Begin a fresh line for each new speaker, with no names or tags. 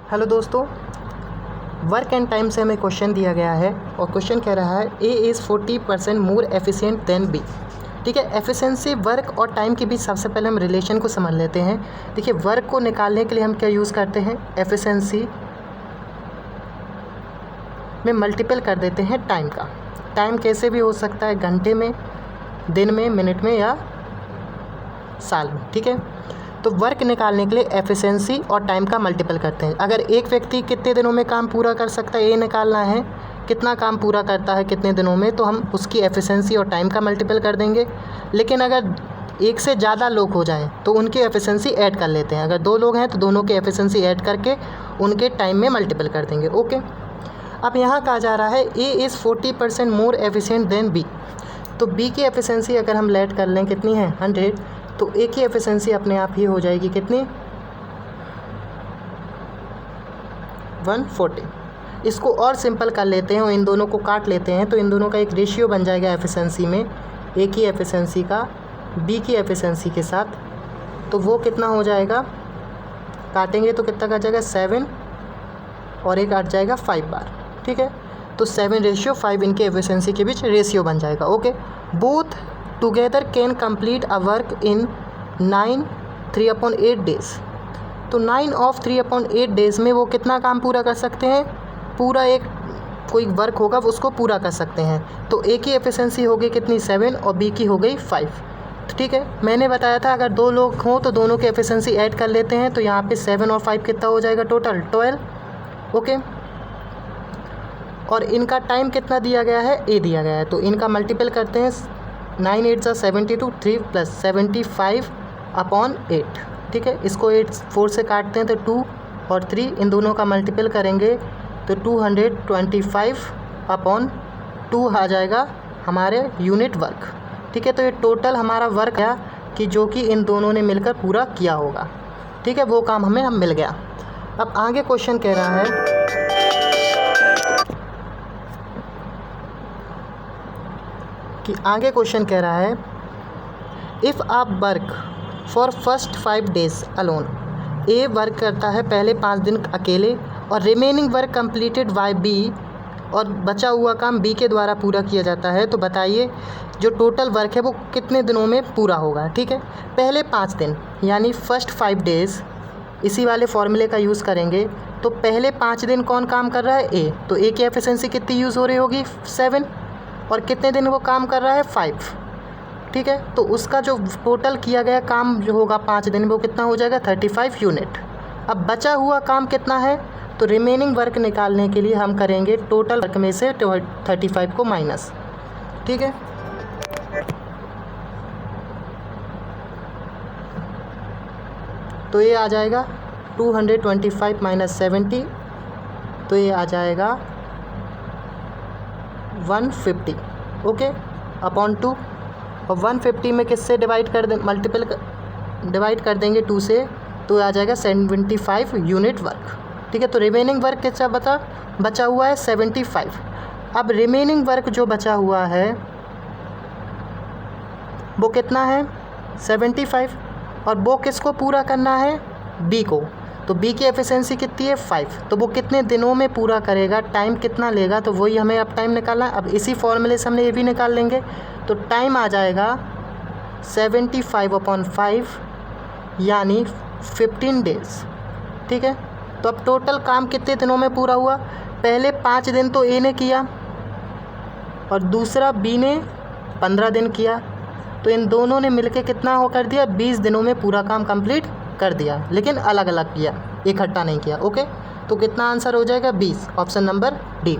Hello दोस्तों, work and time से हमें क्वेश्चन दिया गया है और क्वेश्चन कह रहा है A is 40% more efficient than B. ठीक है, एफिशिएंसी वर्क और टाइम के बीच सबसे पहले हम रिलेशन को समझ लेते हैं। देखिए, वर्क को निकालने के लिए हम क्या यूज़ करते हैं, एफिशिएंसी में मल्टीपल कर देते हैं टाइम का। टाइम कैसे भी हो सकता है, घंटे में, दिन में, मिनट में या साल में। ठीक है, तो वर्क निकालने के लिए एफिशिएंसी और टाइम का मल्टीपल करते हैं। अगर एक व्यक्ति कितने दिनों में काम पूरा कर सकता है, ये निकालना है कितना काम पूरा करता है कितने दिनों में, तो हम उसकी एफिशिएंसी और टाइम का मल्टीपल कर देंगे। लेकिन अगर एक से ज़्यादा लोग हो जाएं तो उनकी एफिशिएंसी ऐड कर लेते हैं। अगर 2 लोग हैं तो दोनों की एफिशिएंसी ऐड करके उनके टाइम में मल्टीपल कर देंगे। ओके, अब यहाँ कहा जा रहा है A is 40% more efficient than B. तो बी की एफिशिएंसी अगर हम लेट कर लें कितनी है, 100, तो ए की एफिशिएंसी अपने आप ही हो जाएगी कितनी, 140। इसको और सिंपल कर लेते हैं और इन दोनों को काट लेते हैं, तो इन दोनों का एक रेशियो बन जाएगा एफिशिएंसी में, ए की एफिशिएंसी का बी की एफिशिएंसी के साथ। तो वो कितना हो जाएगा, काटेंगे तो कितना कट जाएगा, 7 और एक कट जाएगा 5 बार। ठीक है, तो 7:5 इनके एफिशिएंसी के बीच रेशियो बन जाएगा। Okay, both together can complete a work in 9 3/8 days. तो 9 ऑफ 3/8 डेज में वो कितना काम पूरा कर सकते हैं, पूरा एक कोई वर्क होगा उसको पूरा कर सकते हैं। तो ए की एफिशिएंसी हो गई कितनी, 7 और बी की हो गई 5। ठीक है, मैंने बताया था अगर 2 लोग हों तो दोनों की एफिशिएंसी ऐड कर लेते हैं, तो यहाँ पे 7 और 5 कितना हो जाएगा, टोटल 12। ओके, और इनका टाइम कितना दिया गया है, ए दिया गया है, तो इनका मल्टीपल करते हैं, 9 8 72, 3 + 75/8। ठीक है, इसको 4 से काटते हैं तो 2 और 3, इन दोनों का मल्टीपल करेंगे तो 225/2 आ जाएगा हमारे यूनिट वर्क। ठीक है, तो ये टोटल हमारा वर्क है कि जो कि इन दोनों ने मिलकर पूरा किया होगा। ठीक है, वो काम हमें अब मिल गया। अब आगे क्वेश्चन कह रहा है इफ़ आप work for first 5 days alone, A work करता है पहले 5 दिन अकेले और remaining work completed by B, और बचा हुआ काम बी के द्वारा पूरा किया जाता है, तो बताइए जो टोटल वर्क है वो कितने दिनों में पूरा होगा। ठीक है, पहले 5 दिन यानी फर्स्ट 5 डेज़, इसी वाले फॉर्मूले का यूज़ करेंगे। तो पहले 5 दिन कौन काम कर रहा है, ए, तो ए की एफिशिएंसी कितनी यूज़ हो रही होगी, 7, और कितने दिन वो काम कर रहा है, 5। ठीक है, तो उसका जो टोटल किया गया काम जो होगा 5 दिन में वो कितना हो जाएगा, 35 यूनिट। अब बचा हुआ काम कितना है, तो रिमेनिंग वर्क निकालने के लिए हम करेंगे टोटल वर्क में से 35 को माइनस। ठीक है, तो ये आ जाएगा 225 - 70, तो ये आ जाएगा 150। ओके, अपॉन 2, और 150 में किससे डिवाइड कर दें, डिवाइड कर देंगे 2 से, तो आ जाएगा 75 यूनिट वर्क। ठीक है, तो रिमेनिंग वर्क कितना बचा हुआ है, 75। अब रिमेनिंग वर्क जो बचा हुआ है वो कितना है, 75, और वो किसको पूरा करना है, बी को। तो बी की एफिशिएंसी कितनी है, 5, तो वो कितने दिनों में पूरा करेगा, टाइम कितना लेगा, तो वही हमें अब टाइम निकालना है। अब इसी फॉर्मूले से हमने ये भी निकाल लेंगे, तो टाइम आ जाएगा 75/5 यानी 15 डेज़। ठीक है, तो अब टोटल काम कितने दिनों में पूरा हुआ, पहले 5 दिन तो ए ने किया और दूसरा बी ने 15 दिन किया, तो इन दोनों ने मिलके कितना हो कर दिया, 20 दिनों में पूरा काम कंप्लीट कर दिया, लेकिन अलग अलग किया, इकट्ठा नहीं किया। ओके, तो कितना आंसर हो जाएगा, 20, ऑप्शन नंबर डी।